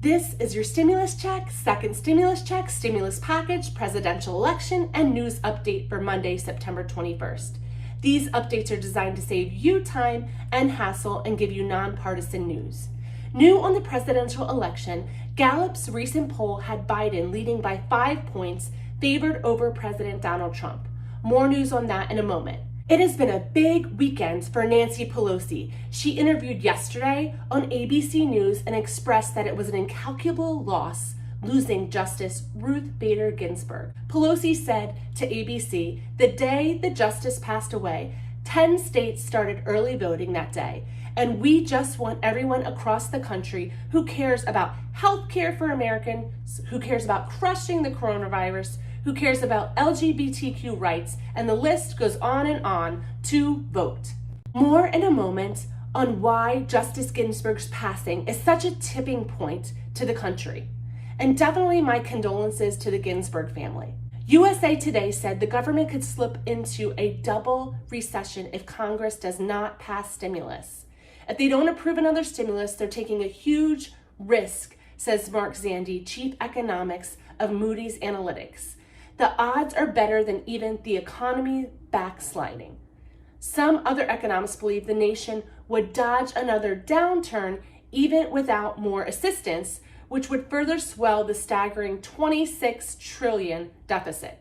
This is your stimulus check, second stimulus check, stimulus package, presidential election, and news update for Monday, September 21st. These updates are designed to save you time and hassle and give you nonpartisan news. New on the presidential election, Gallup's recent poll had Biden leading by 5 points, favored over President Donald Trump. More news on that in a moment. It has been a big weekend for Nancy Pelosi. She interviewed yesterday on ABC News and expressed that it was an incalculable loss losing Justice Ruth Bader Ginsburg. Pelosi said to ABC, the day the justice passed away, 10 states started early voting that day, and we just want everyone across the country who cares about health care for Americans, who cares about crushing the coronavirus, who cares about LGBTQ rights, and the list goes on, to vote. More in a moment on why Justice Ginsburg's passing is such a tipping point to the country. And definitely my condolences to the Ginsburg family. USA Today said the government could slip into a double recession if Congress does not pass stimulus. If they don't approve another stimulus, they're taking a huge risk, says Mark Zandi, chief economics of Moody's Analytics. The odds are better than even the economy backsliding. Some other economists believe the nation would dodge another downturn even without more assistance, which would further swell the staggering $26 trillion deficit.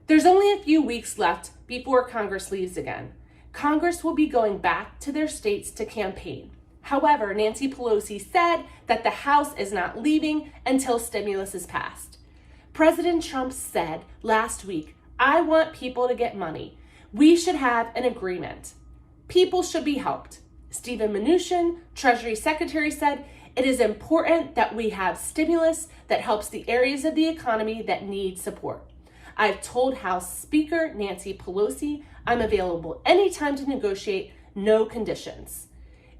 There's only a few weeks left before Congress leaves again. Congress will be going back to their states to campaign. However, Nancy Pelosi said that the House is not leaving until stimulus is passed. President Trump said last week, I want people to get money. We should have an agreement. People should be helped. Steven Mnuchin, Treasury Secretary, said, it is important that we have stimulus that helps the areas of the economy that need support. I've told House Speaker Nancy Pelosi I'm available anytime to negotiate, no conditions.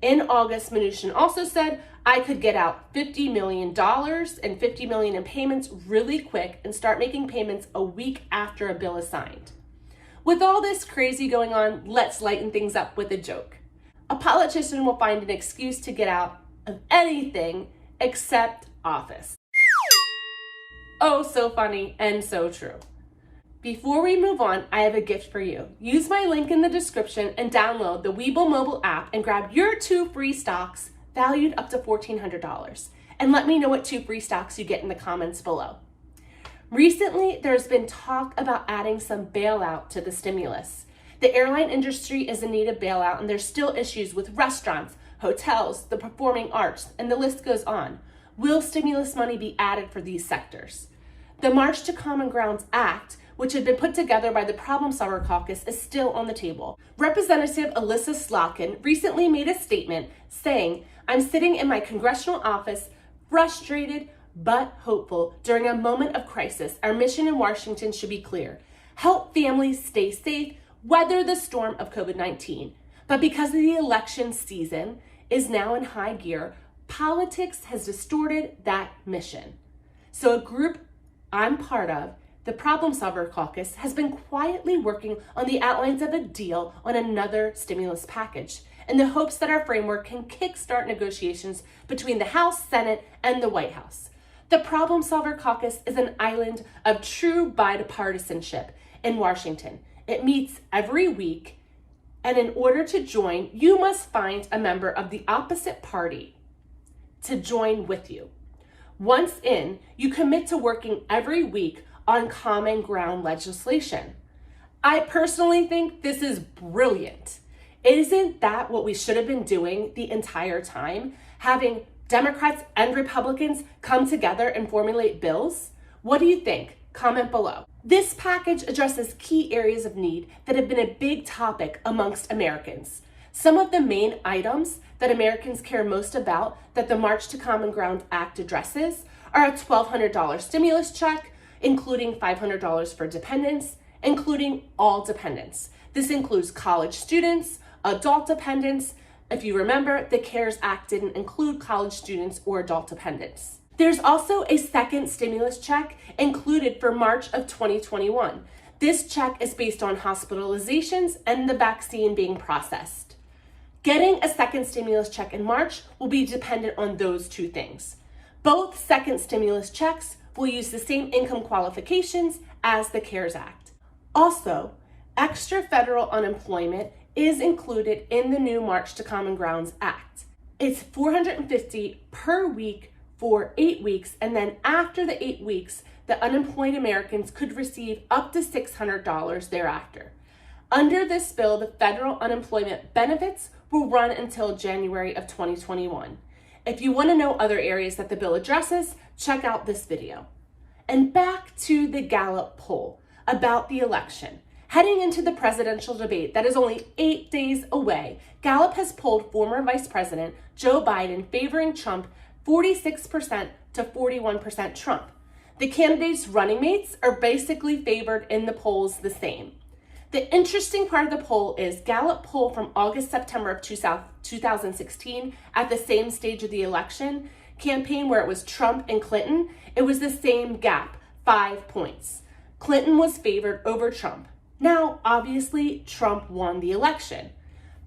In August, Mnuchin also said, I could get out $50 million and $50 million in payments really quick and start making payments a week after a bill is signed. With all this crazy going on, let's lighten things up with a joke. A politician will find an excuse to get out of anything except office. Oh, so funny and so true. Before we move on, I have a gift for you. Use my link in the description and download the Webull mobile app and grab your 2 free stocks valued up to $1,400. And let me know what 2 free stocks you get in the comments below. Recently, there's been talk about adding some bailout to the stimulus. The airline industry is in need of bailout, and there's still issues with restaurants, hotels, the performing arts, and the list goes on. Will stimulus money be added for these sectors? The March to Common Ground Act, which had been put together by the Problem Solver Caucus, is still on the table. Representative Alyssa Slotkin recently made a statement saying, I'm sitting in my congressional office, frustrated but hopeful during a moment of crisis. Our mission in Washington should be clear. Help families stay safe, weather the storm of COVID-19. But because of the election season is now in high gear, politics has distorted that mission. So a group I'm part of, the Problem Solver Caucus, has been quietly working on the outlines of a deal on another stimulus package in the hopes that our framework can kickstart negotiations between the House, Senate, and the White House. The Problem Solver Caucus is an island of true bipartisanship in Washington. It meets every week, and in order to join, you must find a member of the opposite party to join with you. Once in, you commit to working every week on common ground legislation. I personally think this is brilliant. Isn't that what we should have been doing the entire time? Having Democrats and Republicans come together and formulate bills? What do you think? Comment below. This package addresses key areas of need that have been a big topic amongst Americans. Some of the main items that Americans care most about that the March to Common Ground Act addresses are a $1,200 stimulus check, including $500 for dependents, including all dependents. This includes college students, adult dependents. If you remember, the CARES Act didn't include college students or adult dependents. There's also a second stimulus check included for March of 2021. This check is based on hospitalizations and the vaccine being processed. Getting a second stimulus check in March will be dependent on those two things. Both second stimulus checks will use the same income qualifications as the CARES Act. Also, extra federal unemployment is included in the new March to Common Grounds Act. It's $450 per week for 8 weeks, and then after the 8 weeks, the unemployed Americans could receive up to $600 thereafter. Under this bill, the federal unemployment benefits will run until January of 2021. If you want to know other areas that the bill addresses, check out this video. And back to the Gallup poll about the election. Heading into the presidential debate that is only 8 days away, Gallup has polled former Vice President Joe Biden favoring Trump 46% to 41% Trump. The candidates' running mates are basically favored in the polls the same. The interesting part of the poll is Gallup poll from August-September of 2016 at the same stage of the election campaign where it was Trump and Clinton. It was the same gap, 5 points. Clinton was favored over Trump. Now, obviously, Trump won the election.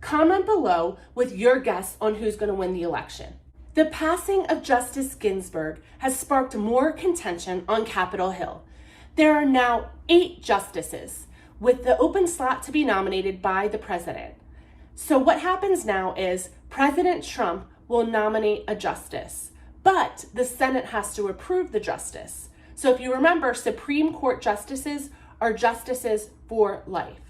Comment below with your guess on who's going to win the election. The passing of Justice Ginsburg has sparked more contention on Capitol Hill. There are now 8 justices, with the open slot to be nominated by the president. So what happens now is President Trump will nominate a justice, but the Senate has to approve the justice. So if you remember, Supreme Court justices are justices for life.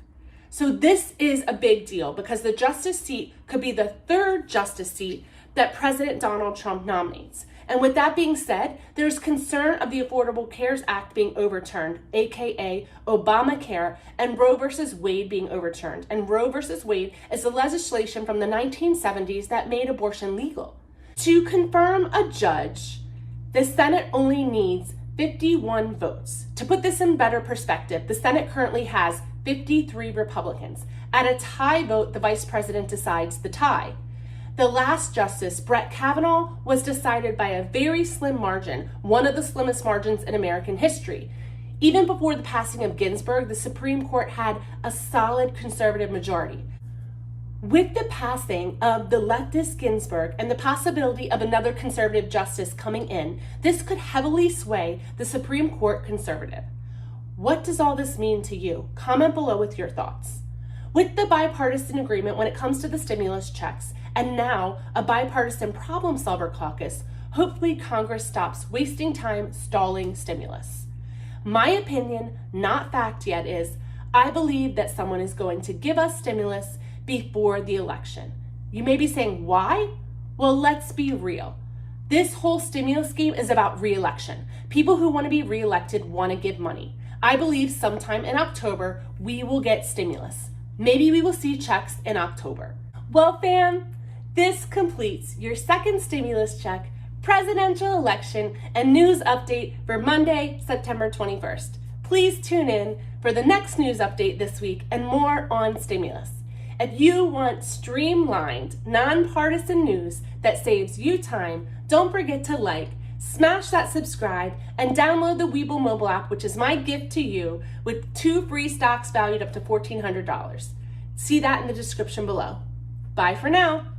So this is a big deal because the justice seat could be the 3rd justice seat that President Donald Trump nominates. And with that being said, there's concern of the Affordable Care Act being overturned, aka Obamacare, and Roe versus Wade being overturned. And Roe versus Wade is the legislation from the 1970s that made abortion legal. To confirm a judge, the Senate only needs 51 votes. To put this in better perspective, the Senate currently has 53 Republicans. At a tie vote, the vice president decides the tie. The last justice, Brett Kavanaugh, was decided by a very slim margin, one of the slimmest margins in American history. Even before the passing of Ginsburg, the Supreme Court had a solid conservative majority. With the passing of the leftist Ginsburg and the possibility of another conservative justice coming in, this could heavily sway the Supreme Court conservative. What does all this mean to you? Comment below with your thoughts. With the bipartisan agreement when it comes to the stimulus checks, and now a bipartisan problem solver caucus, hopefully Congress stops wasting time stalling stimulus. My opinion, not fact yet, is I believe that someone is going to give us stimulus before the election. You may be saying, why? Well, let's be real. This whole stimulus scheme is about re-election. People who want to be re-elected want to give money. I believe sometime in October, we will get stimulus. Maybe we will see checks in October. Well, fam, this completes your second stimulus check, presidential election, and news update for Monday, September 21st. Please tune in for the next news update this week and more on stimulus. If you want streamlined, nonpartisan news that saves you time, don't forget to like, smash that subscribe, and download the Webull mobile app, which is my gift to you, with 2 free stocks valued up to $1,400. See that in the description below. Bye for now.